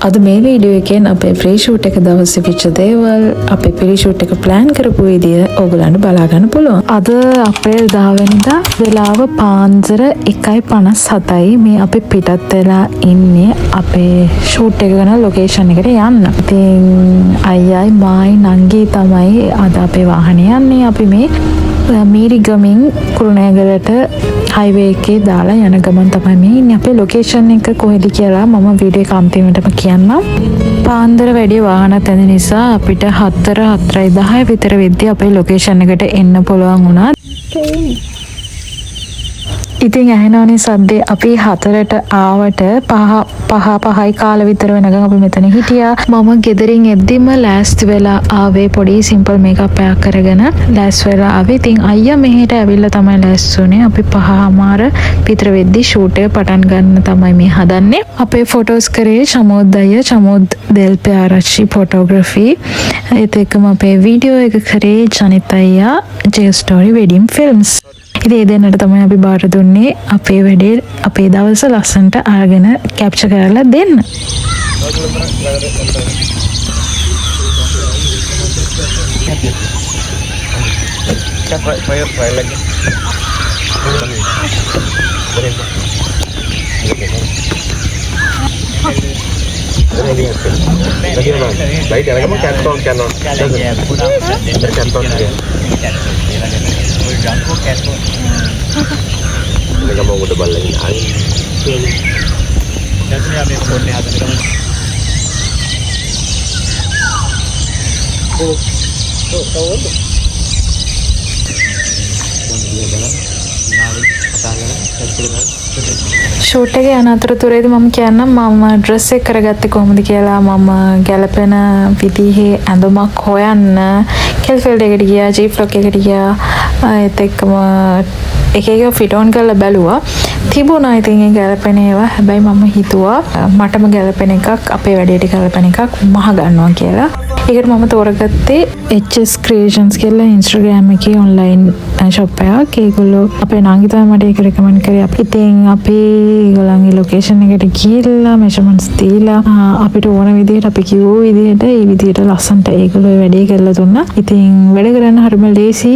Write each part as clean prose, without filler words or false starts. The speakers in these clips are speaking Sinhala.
අද මේ වීඩියෝ එකෙන් අපේ ෆ්‍රී ෂූට් එක දවසේ වෙච්ච දේවල් අපේ ෆ්‍රී ෂූට් එක ප්ලෑන් කරපු විදිය ඕගලන්ට බලා ගන්න පුළුවන්. අද අප්‍රේල් 10 වෙනිදා වෙලාව පාන්දර 1:57යි. මේ අපි පිටත් වෙලා ඉන්නේ අපේ ෂූට් එක කරන ලොකේෂන් එකට යන්න. ඉතින් අයියයි මායි නංගි තමයි අද අපේ වාහනේ යන්නේ. අපි මේ මීරිගමින් කුරුණෑගලට හයිවේ එකේ දාලා යන ගමන් තමයි මේ ඉන්නේ. අපේ ලොකේෂන් එක කොහෙද කියලා මම වීඩියෝ එක අන්තිමටම කියන්නම්. පාන්දර වැඩි වාහනත් ඇති නිසා අපිට 4:10 විතර වෙද්දී අපේ ලොකේෂන් එකට එන්න පුළුවන් වුණා. ඉතින් ඇහෙනවනේ සද්දේ. අපි 4ට ආවට 5:05 කාල විතර වෙනකන් අපි මෙතන හිටියා. මම ගෙදරින් එද්දිම ලෑස්ති වෙලා ආවේ පොඩි සිම්පල් මේකප් එකක් කරගෙන ලෑස්ති වෙලා ආවේ. ඉතින් අයියා මෙහෙට ඇවිල්ලා තමයි ලෑස්ති වුනේ. අපි 5:00 විතර වෙද්දී ෂූට් එක පටන් ගන්න තමයි මේ හදන්නේ. අපේ ෆොටෝස් කරේ චමෝද් අයියා, චමෝද් දෙල්පේ ආරච්චි ෆොටෝග්‍රැෆි. ඒත් එක්කම අපේ වීඩියෝ එක කරේ ජනිත් අයියා, ජේ ස්ටෝරි වෙඩින් ෆිල්ම්ස්. ඉතින් ඒ දෙන්නට තමයි අපි බාර දුන්නේ අපේ වැඩේ අපේ දවස ලස්සනට අරගෙන කැප්චර් කරලා දෙන්න. Mereka mau udah balain angin. Dan ini ambil kebunnya ada di kamu. Tahu tu. Shoot එකේ යන අතරතුරේදී මම කියන්නම් මම ඩ්‍රෙස් එක කරගත්තේ කොහොමද කියලා. මම ගැලපෙන විදිහේ ඇඳුමක් හොයන්න කෙල්ෆීල්ඩ් එකට ගියා, ජී ෆ්ලොක් එකට ගියා. ඒත් එක්කම එක එක ෆිට ඔන් කරලා බැලුවා. තිබුණා ඉතින් ඒ ගැලපෙන ඒවා. හැබැයි මම හිතුවා මටම ගැලපෙන එකක්, අපේ වැඩේට ගැලපෙන එකක් මහ ගන්නවා කියලා. ඒකට මම තෝරගත්තේ HS Creations කියලා Instagram එකේ online shop එකක්. ඒගොල්ලෝ අපේ නංගි තමයි මට ඒක recommend කරේ. ඉතින් අපි ඒගොල්ලන්ගේ location එකට ගිහිල්ලා measurements දීලා අපිට ඕන විදිහට අපි කිව්ව විදිහට ඒ විදිහට ලස්සනට ඒගොල්ලෝ වැඩේ කරලා දුන්නා. ඉතින් වැඩ කරන්න හරිම ලේසි,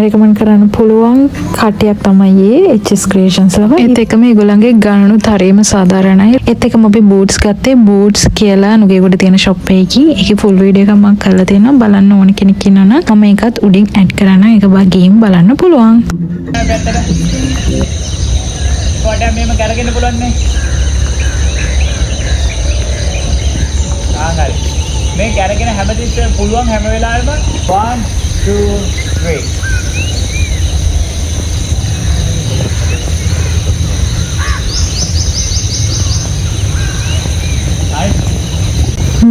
recommend කරන්න පුළුවන් කට්ටියක් තමයි ඒ HS Creations ලා. ඒත් එක්කම ඒගොල්ලන්ගේ ගණනුත් හරිම සාධාරණයි. ඒත් එක්කම අපි boots ගත්තේ. boots කියලා නුගේගොඩ තියෙන shop එකකින්. ඒකේ full video එකක් මම කරලා තියෙනවා. බලන්න ඕන කෙනෙක් ඉන්නවනම් මම ඒකත් උඩින් ඇඩ් කරන්න. ඒක බගින් බලන්න පුළුවන්. කොටම් මේම කරගෙන පුළුවන් නේ. ආහරි. මේ කරගෙන හැමතිස්සෙම පුළුවන් හැම වෙලාවෙම 1 2 3.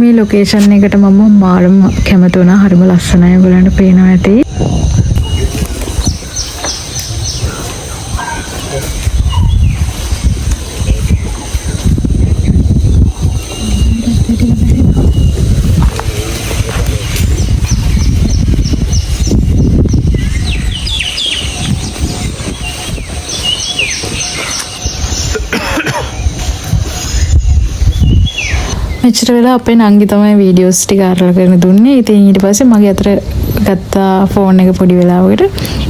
මේ ලොකේෂන් එකට මම මාරම කැමති වුණා. හරිම ලස්සනයි. ඔයගලන්ට පේනවා ඇති. මෙච්චර වෙලා අපේ නංගි තමයි වීඩියෝස් ටික අරලා කරන දුන්නේ. ඉතින් ඊට පස්සේ මගේ අතට ගත්තා ෆෝන් එක පොඩි වෙලාවකට.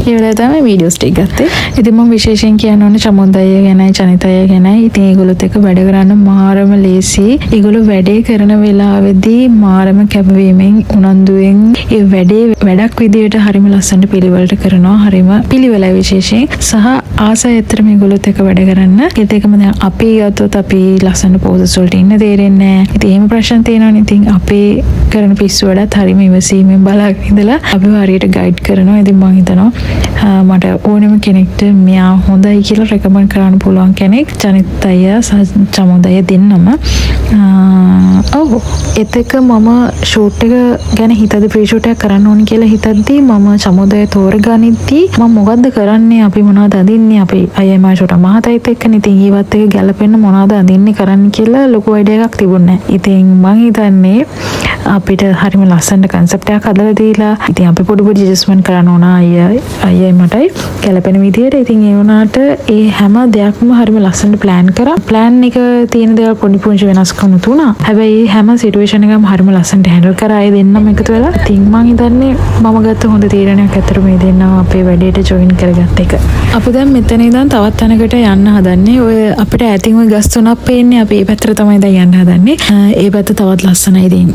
ඒ වෙලාවේ තමයි වීඩියෝස් ටික ගත්තේ. ඉතින් මම විශේෂයෙන් කියන්න ඕනේ චමෝද් අයියා ගැනයි, ජනිත අයියා ගැනයි. ඉතින් ඒගොල්ලොත් එක්ක වැඩ කරන්න මාරම ලේසි. ඒගොල්ලෝ වැඩේ කරන වෙලාවේදී මාරම කැපවීමෙන්, උනන්දුවෙන් ඒ වැඩේ වැඩක් විදියට හරිම ලස්සනට පිළිවෙලට කරනවා. හරිම පිළිවෙලයි විශේෂයෙන්. සහ ආසයි ඇත්තට මේගොල්ලොත් එක්ක වැඩ කරන්න. ඒත් ඒකම දැන් අපි ගත්තොත් අපි ලස්සන පෝසස් වලට ඉන්න තේරෙන්නේ නැහැ. ඉතින් එහෙම ප්‍රශ්න තියෙනවනේ. ඉතින් අපේ කරන පිස්සු වැඩත් හරිම ඉවසීමෙන් බලාගෙන ඉඳලා අපි හරියට ගයිඩ් කරනවා. ඉතින් මම හිතනවා මට ඕනෙම කෙනෙක්ට මෙයා හොඳයි කියලා රෙකමන්ඩ් කරන්න පුළුවන් කෙනෙක් ජනිත් අයියා සහ චමෝද් අයියා දෙන්නම. ඒත් එක්ක මම ෂූට් එක ගැන හිතද්දි ප්‍රී ෂූට් එකක් කරන්න ඕනි කියලා හිතද්දි මම චමෝද් අයියා තෝරගනිද්දි මම මොකද්ද කරන්නේ, අපි මොනවද අඳින්නේ, අපි අයියා මා ෂූට් මහතයිත් එක්කනේ. ඉතින් ඊවත් එක ගැලපෙන්න මොනවද අඳින්නේ කරන්න කියලා ලොකු අයිඩියා එකක් තිබුණේ නැහැ. ඉතින් මං හිතන්නේ අපිට හරිම ලස්සනට කන්සෙප්ට් එකක් හදලා දීලා ඉතින් අපි පොඩි පොඩි ඇඩ්ජස්ට්මන්ට් කරන්න ඕන අයියයි මටයි ගැලපෙන විදියට. ඉතින් ඒ වුණාට ඒ හැම දෙයක්ම හරිම ලස්සනට ප්ලෑන් කරා. ප්ලෑන් එක තියෙන දේවල් පොඩි පුංචි වෙනස්කම් තුනා. හැබැයි හැම සිටුේෂන් එකම හරිම ලස්සනට හැන්ඩල් කරා. ඒ දෙන්නම එකතු වෙලා ඉතින් මං හිතන්නේ මම ගත්ත හොඳ තීරණයක් අතර මේ දෙන්නව අපේ වැඩේට ජොයින් කරගත්ත එක. අපි දැන් මෙතන ඉඳන් තවත් තැනකට යන්න හදන්නේ. ඔය අපිට ඈතින් ඔය ගස් තුනක් පේන්නේ. අපි ඒ පැත්තට තමයි දැන් යන්න හදන්නේ. ඒ පැත්ත තවත් ලස්සනයි ඉතින්.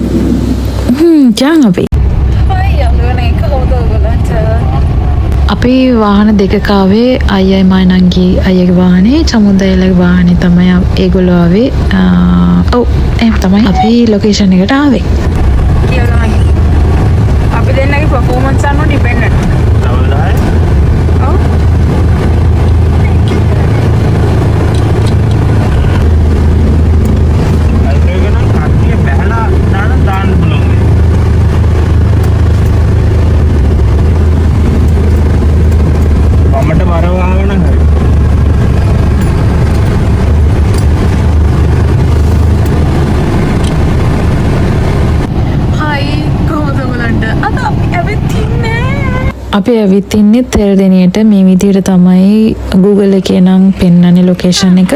ජාන් අපි. අපි වාහන දෙකක ආවේ. අයියයි මයිනන්ගේ අයියගේ වාහනේ, චමුද්දයිලගේ වාහනේ තමයි ඒගොල්ලෝ ආවේ. ඔව් එහෙම තමයි අපි ලොකේෂන් එකට ආවේ. අපි දෙන්නගේ පර්ෆෝමන්ස් අනුව ඩිපෙන්ඩ් වෙනවා. ඔව්. අපි ඇවිත් ඉන්නේ තෙරදෙනියට. මේ විදිහට තමයි Google එකේ නම් පෙන්වන්නේ ලොකේෂන් එක.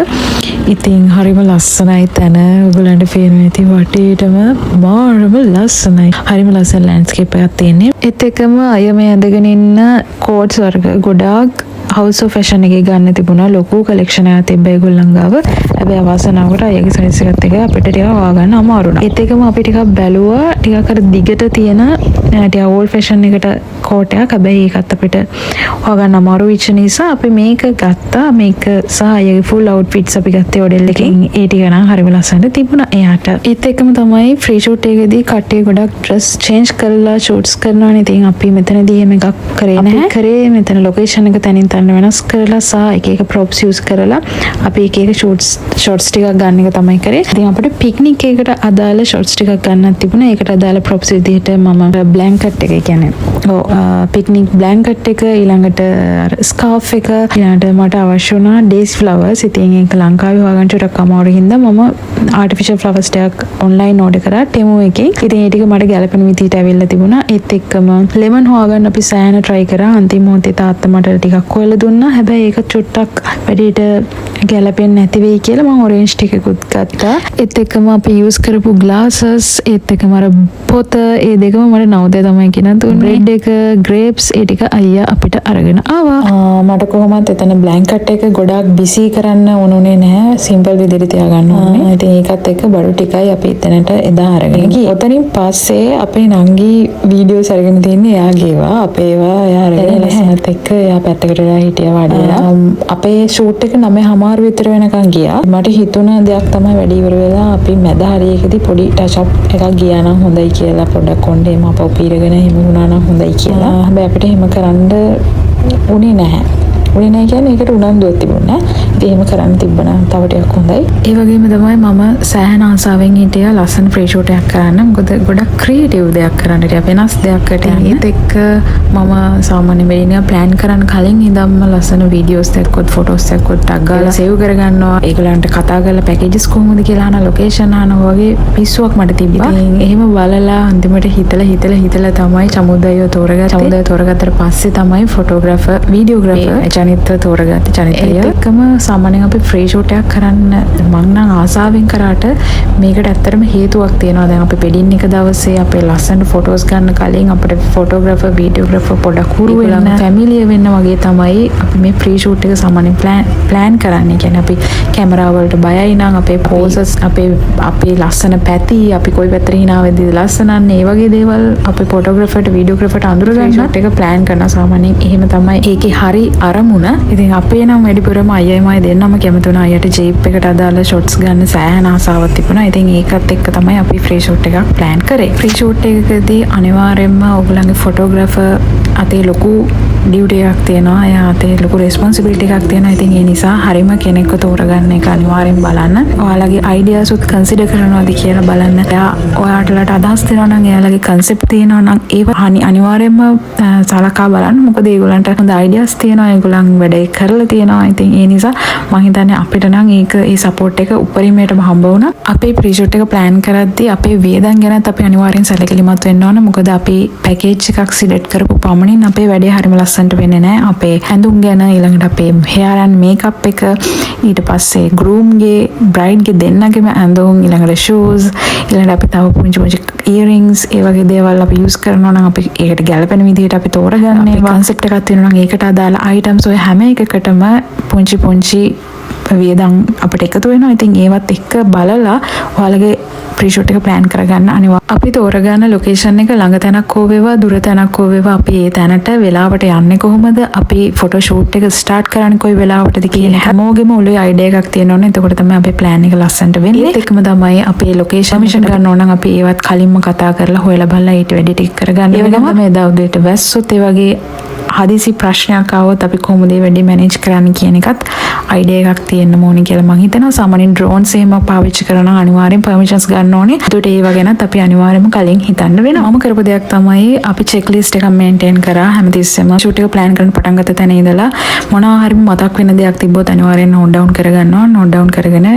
ඉතින් හරිම ලස්සනයි තැන. ඔයගලන්ට පේනවා ඇති වටේටම මාරම ලස්සනයි. හරිම ලස්සන ලෑන්ඩ්ස්කේප් එකක් තියෙන්නේ. ඒත් එකම අය මේ ඇඳගෙන ඉන්න කෝට්ස් වර්ග ගොඩාක් හවුස් ඔෆ් ෆැෂන් එකේ ගන්න තිබුණා. ලොකු කලෙක්ෂන් එකක් තිබ්බා ඒගොල්ලන් ගාව. හැබැයි අවසනාවට අයගේ සයිස් එකත් එක අපිට ටිකක් හොයාගන්න අමාරු වුණා. ඒත් එකම අපි ටිකක් බැලුවා. ටිකක් අර දිගට තියෙන ටිකක් ඕල්ඩ් ෆැෂන් එකට කෝට් එකක්. හැබැයි ඒකත් අපිට හොයාගන්න අමාරු වෙච්ච නිසා අපි මේක ගත්තා. මේක සහ අයගේ ෆුල් අවුට්ෆිට්ස් අපි ගත්තේ ඔඩෙල් එකෙන්. ඒ ටික නම් හරිම ලස්සනට තිබුණා එයාට. ඒත් එකම තමයි ෆ්‍රී ෂූට් එකේදී කට්ටිය ගොඩක් ඩ්‍රෙස් චේන්ජ් කරලා ෂූට්ස් කරනවානේ. ඉතින් අපි මෙතනදී එහෙම එකක් කරේ නැහැ. කරේ මෙතන ලොකේෂන් එක තනින් තන වෙනස් කරලා සහ එක එක ප්‍රොප්ස් යූස් කරලා අපි එක එක ෂොට්ස් ටිකක් ගන්න එක තමයි කරේ. ඉතින් අපිට පික්නික් එකකට අදාළ ෂොට්ස් ටිකක් ගන්නත් තිබුණා. ඒකට අදාළ ප්‍රොප්ස් විදිහට මම බ්ලැන්කට් එක කියන්නේ පික්නික් බ්ලැන්කට් එක, ඊළඟට ස්කාර්ෆ් එක, ඊළඟට මට අවශ්‍ය වුණා ඩේස් ෆ්ලවර්ස්. ඉතින් ඒක ලංකාවේ හොයාගන්න ටිකක් අමාරු හින්දා මම ආටිෆිෂල් ෆ්ලවර්ස් ටිකක් ඔන්ලයින් ඕඩර් කරා ටෙමු එකෙන්. ඉතින් ඒ ටික මට ගැලපෙන විදිහට ඇවිල්ලා තිබුණා. ඒත් එක්කම ලෙමන් හොයාගන්න අපි සෑහෙන try කරා. අන්තිම මොහොතේ තාත්තා මට ටිකක් හොයලා දුන්නා. හැබැයි ඒක චුට්ටක් වැඩේට ගැලපෙන්නේ නැති වෙයි කියලා මම ඔරෙන්ජ් ටිකකුත් ගත්තා. ඒත් එක්කම අපි යූස් කරපු ග්ලාසස්, ඒත් එක්කම අර පොත, ඒ දෙකම මට නවදේ තමයි කියන දුන්නේ. බ්‍රෙඩ් එක, ග්‍රේප්ස්, ඒ ටික අයියා අපිට අරගෙන ආවා. මට කොහොමත් එතන බ්ලැන්කට් එක ගොඩාක් බිසි කරන්න ඕනුනේ නැහැ. සිම්පල් විදිහට තියාගන්න ඕනේ. ඉතින් ඒකත් එක්ක බඩු ටිකයි අපි එතනට එදා අරගෙන ගියේ. ඔතනින් පස්සේ අපේ නංගි වීඩියෝස් අරගෙන තින්නේ එයාගේවා. අපේවා එයා අරගෙන ලස්සනත් එක්ක එයා පැත්තකට වෙලා හිටියා වඩලා. අපේ ෂූට් එක 9:00 විතර වෙනකන් ගියා. මට හිතුණ දෙයක් තමයි වැඩි ඉවර වෙලා අපි මැද හරියකදී පොඩි ටච් අප් එකක් ගියා නම් හොඳයි කියලා. පොඩ්ඩක් කොණ්ඩේම අපව පීරගෙන එහෙම වුණා නම් හොඳයි කියලා. හැබැයි අපිට එහෙම කරන්න උනේ නැහැ. උනේ නැහැ කියන්නේ ඒකට උනන්දුවක් තිබුණේ නැහැ. ඉතින් එහෙම කරන්න තිබ්බනම් තව ටිකක් හොඳයි. ඒ වගේම තමයි මම සෑහෙන ආසාවෙන් හිටියා ලස්සන ෆ්‍රී ෂූට් එකක් කරන්න. මොකද ගොඩක් ක්‍රියේටිව් දෙයක් කරන්න ටික වෙනස් දෙයක්කට ඒත් එක්ක මම සාමාන්‍ය වෙලිනියා ප්ලෑන් කරන්න කලින් ඉඳන්ම ලස්සන වීඩියෝස් දැක්කොත් ෆොටෝස් දැක්කොත් ටැග් ගාලා සේව් කරගන්නවා. ඒගොල්ලන්ට කතා කරලා පැකේජස් කොහොමද කියලා අහන ලොකේෂන් අහන වගේ පිස්සුවක් මට තිබ්බා. ඉතින් එහෙම බලලා අන්තිමට හිතලා තමයි චමුද්දයිව තෝරගත්තේ. චමුද්දයිව තෝරගත්තට පස්සේ තමයි ෆොටෝග්‍රාෆර්, වීඩියෝග්‍රාෆර් ජනිත්ව තෝරගත්තේ. ජනිතය එක්කම සාමාන්‍යයෙන් අපි ෆ්‍රී ෂූට් එකක් කරන්න මම නම් ආසාවෙන් කරාට මේකට ඇත්තටම හේතුවක් තියෙනවා. දැන් අපි වෙඩින් එක දවසේ අපේ ලස්සන ෆොටෝස් ගන්න කලින් අපිට ෆොටෝග්‍රාෆර්, වීඩියෝග්‍රාෆර් පොඩක් හුරු වෙන්න, ෆැමිලිය වෙන්න වගේ තමයි අපි මේ ෆ්‍රී ෂූට් එක සාමාන්‍යයෙන් ප්ලෑන් කරන්නේ. කියන්නේ අපි කැමරාව වලට බයයි නම් අපේ පෝසස්, අපේ ලස්සන පැති, අපි කොයි පැත්තට hina වෙද්දිද ලස්සනන්නේ, ඒ වගේ දේවල් අපේ ෆොටෝග්‍රාෆර්ට, වීඩියෝග්‍රාෆර්ට අඳුර ගන්න ෂූට් එක ප්ලෑන් කරන සාමාන්‍යයෙන් එහෙම තමයි. ඒකේ හරි අරමුණ. ඉතින් අපේ නම් වැඩිපුරම අයියයි මයි දෙන්නම කැමති වුණා. අයියට ජීප් එකට අදාළ ෂොට්ස් ගන්න සෑහෙන ආසාවක් තිබුණා. ඉතින් ඒකත් එක්ක තමයි අපි ෆ්‍රී ෂූට් එකක් ප්ලෑන් කරේ. ෆ්‍රී ෂූට් එකකදී අනිවාර්යයෙන්ම ඔයගොල්ලන්ගේ ෆොටෝග්‍රාෆර් අතේ ලොකු ඩියුටි එකක් තියෙනවා. එයාට ලොකු රෙස්පොන්සිබිලිටි එකක් තියෙනවා. ඉතින් ඒ නිසා හරිම කෙනෙක්ව තෝරගන්න එක අනිවාර්යෙන් බලන්න. ඔයාලගේ අයිඩියාස් උත් කන්සිඩර් කරනවාද කියලා බලන්න. එයා ඔයාටලට අදහස් දෙනවා නම් එයාලගේ කන්සෙප්ට් තියෙනවා නම් ඒව අනිවාර්යෙන්ම සලකා බලන්න. මොකද ඒගොල්ලන්ට හොඳ අයිඩියාස් තියෙනවා. ඒගොල්ලන් වැඩේ කරලා තියෙනවා. ඉතින් ඒ නිසා මම හිතන්නේ අපිට නම් ඒ සපෝට් එක උපරිමයටම හම්බ වුණා. අපේ ප්‍රීෂුට් එක ප්ලෑන් කරද්දී අපේ වේදන් ගැනත් අපි අනිවාර්යෙන් සැලකිලිමත් වෙන්න ඕන. මොකද අපි පැකේජ් එකක් සිලෙක්ට් කරපු පමණින් අපේ වැඩේ හරිම ලස්සනට වෙන්නේ නැහැ. අපේ ඇඳුම් ගැන, ඊළඟට අපේ hair and makeup එක, ඊට පස්සේ groom ගේ, bride ගේ දෙන්නගේම ඇඳුම්, ඊළඟට shoes, ඊළඟට අපි තව පුංචි earrings, ඒ වගේ දේවල් අපි use කරනවා නම් අපි ඒකට ගැළපෙන විදිහට අපි තෝරගන්නේ. concept එකක් තියෙනවා නම් ඒකට අදාළ items ඔය හැම එකකටම පුංචි වියදම් අපිට එකතු වෙනවා. ඉතින් ඒවත් එක්ක බලලා ඔයාලගේ ප්‍රීෂුට් එක ප්ලෑන් කරගන්න අනිවාර්යයෙන්. අපි තෝරගන්න ලොකේෂන් එක ළඟ තැනක් හෝ වේවා දුර තැනක් හෝ වේවා අපි ඒ තැනට වෙලාවට යන්නේ කොහොමද, අපි ෆොටෝ ෂූට් එක ස්ටාර්ට් කරන්නේ කොයි වෙලාවටද කියන හැමෝගෙම ඔළුවේ අයිඩියා එකක් තියෙන්න ඕනේ. එතකොට තමයි අපේ ප්ලෑන් එක ලස්සනට වෙන්නේ. ඒත් එක්කම තමයි අපේ ලොකේෂන් මිෂන් ගන්න ඕන නම් අපි ඒවත් කලින්ම කතා කරලා හොයලා බලලා ඊට වැඩි ටික කරගන්න. ඒ වගේම තමයි එදා උදේට වැස්සොත් ඒ වගේ හදිසි ප්‍රශ්නයක් ආවොත් අපි කොහොමද ඒ වැඩි මැනේජ් කරන්න කියන එකත් අයිඩියා එකක් තියෙන්න ඕනේ කියලා මම හිතනවා. සාමාන්‍යයෙන් ඩ්‍රෝන්ස් එහෙම පාවිච්චි කරනවා අනිවාර්යෙන් පර්මිෂන්ස් ගන්න ඕනේ. ඒකට ඒව ගැනත් අපි අනිවාර්යයෙන්ම කලින් හිතන්න වෙනවා. මම කරපු දෙයක් තමයි අපි චෙක් ලිස්ට් එකක් මේන්ටේන් කරා. හැමතිස්සෙම ෂූට් එක ප්ලෑන් කරන්න පටන් ගත්ත තැන ඉඳලා මොනවා හරි මතක් වෙන දෙයක් තිබ්බොත් අනිවාර්යෙන් නෝට් ඩවුන් කරගන්නවා. නෝට් ඩවුන් කරගෙන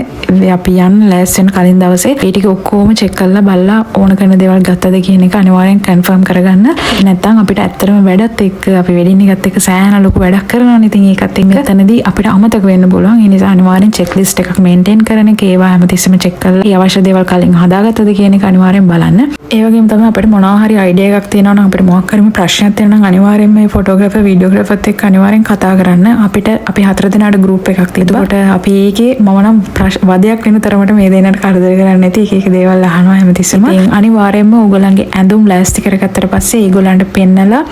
අපි යන්න ලෑස්ති වෙන කලින් දවසේ ඒ ටික ඔක්කොම චෙක් කරලා බලලා ඕන කරන දේවල් ගත්තද කියන එක අනිවාර්යෙන් කන්ෆර්ම් කරගන්න. නැත්නම් අපිට ඇත්තටම වැඩත් එක්ක අපි වෙඩින් එකත් එක්ක සෑහෙන ලොකු වැඩක් කරනවානේ. ඉතින් ඒකත් එක්ක එතනදී අපිට අමතක වෙන්න පුළුවන්. ඒ නිසා අනිවාර්යෙන් චෙක් ලිස්ට් එකක් මේන්ටේන් කරන එක ඒවා හැමතිස්සෙම චෙක් කරලා ඒ අවශ්‍ය දේවල් කලින් හදාගත්තද කියන එක අනිවාර්යෙන් බලන්න. ඒ වගේම තමයි අපිට මොනවා හරි අයිඩියා එකක් තියෙනවා නම් අපිට මොකක් හරි ප්‍රශ්නයක් තියෙනවා නම් අනිවාර්යෙන්ම මේ ෆොටෝග්‍රාෆර් වීඩියෝග්‍රාෆර්ත් එක්ක අනිවාර්යෙන් කතා කරන්න. අපිට අපි 4 දෙනාට ගෲප් එකක් තිබ්බා. ඒකට අපි ඒකේ මම නම් වදයක් වෙන තරමට මේ දෙන්නට කරදර කරන්නේ නැති එක දේවල් අහනවා හැමතිස්සෙම. අනිවාර්යෙන්ම ඕගොල්ලන්ගේ ඇඳුම් ලෑස්ති කරගත්තට පස්සේ ඒගොල්ලන්ට පෙන්නලා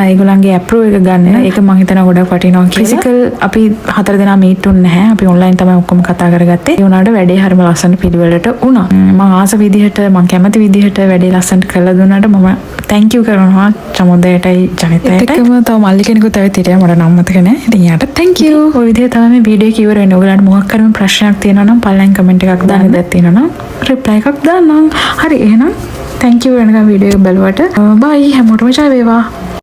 ඒගොල්ලන්ගේ අප්‍රූව් එක ගන්න. ඒක මම හිතනවා ගොඩක් වටිනවා කියලා. ෆිසිකල් අපි 4 දෙනා මීට් වුනේ නැහැ. අපි ඔන්ලයින් තමයි ඔක්කොම කතා කරගත්තේ. ඒ වුණාට වැඩේ හරිම ලස්සන පිළිවෙලට වුණා. මම ආස විදිහට මම කැමති විදිහට වැඩේ ලස්සනට කරලා දුන්නාට මම thank you කරනවා චමුදයටයි ජනිතයටයි. ඒකම තව මල්ලි කෙනෙකුත් ඇවිත් හිටියා මට නම් මතක නැහැ. ඉතින් යාට thank you. ඔය විදිහට තමයි මේ වීඩියෝ එක ඉවර වෙන්නේ. ඔයගලන්ට මොකක් හරි ප්‍රශ්නයක් තියෙනවා නම් පල්ලෙන් කමෙන්ට් එකක් දාන්න දෙයක් තියෙනවා නම් reply එකක් දාන්න. හරි එහෙනම් thank you වෙනකම් වීඩියෝ එක බලුවට. bye හැමෝටම ජය වේවා.